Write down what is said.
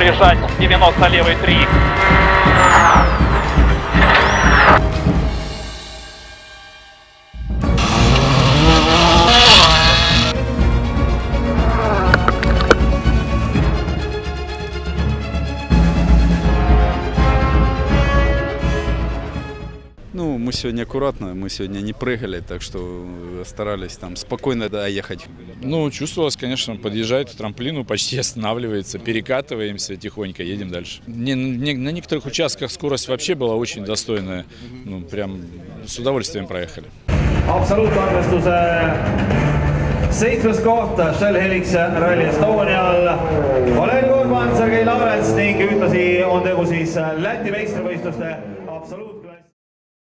проезжать 90 левый 3. Ну, мы сегодня аккуратно, мы сегодня не прыгали, так что старались там спокойно доехать. Ну, чувствовалось, конечно, подъезжает к трамплину, почти останавливается, перекатываемся тихонько, едем дальше. На некоторых участках скорость вообще была очень достойная, ну, прям с удовольствием проехали. Absoluutarvestuse 7. koht Shell Helix Rally Estonial. Valeri Urban, Sergei Lavrets ning ühtlasi on tegu siis Läti meistrivõistluste absoluut.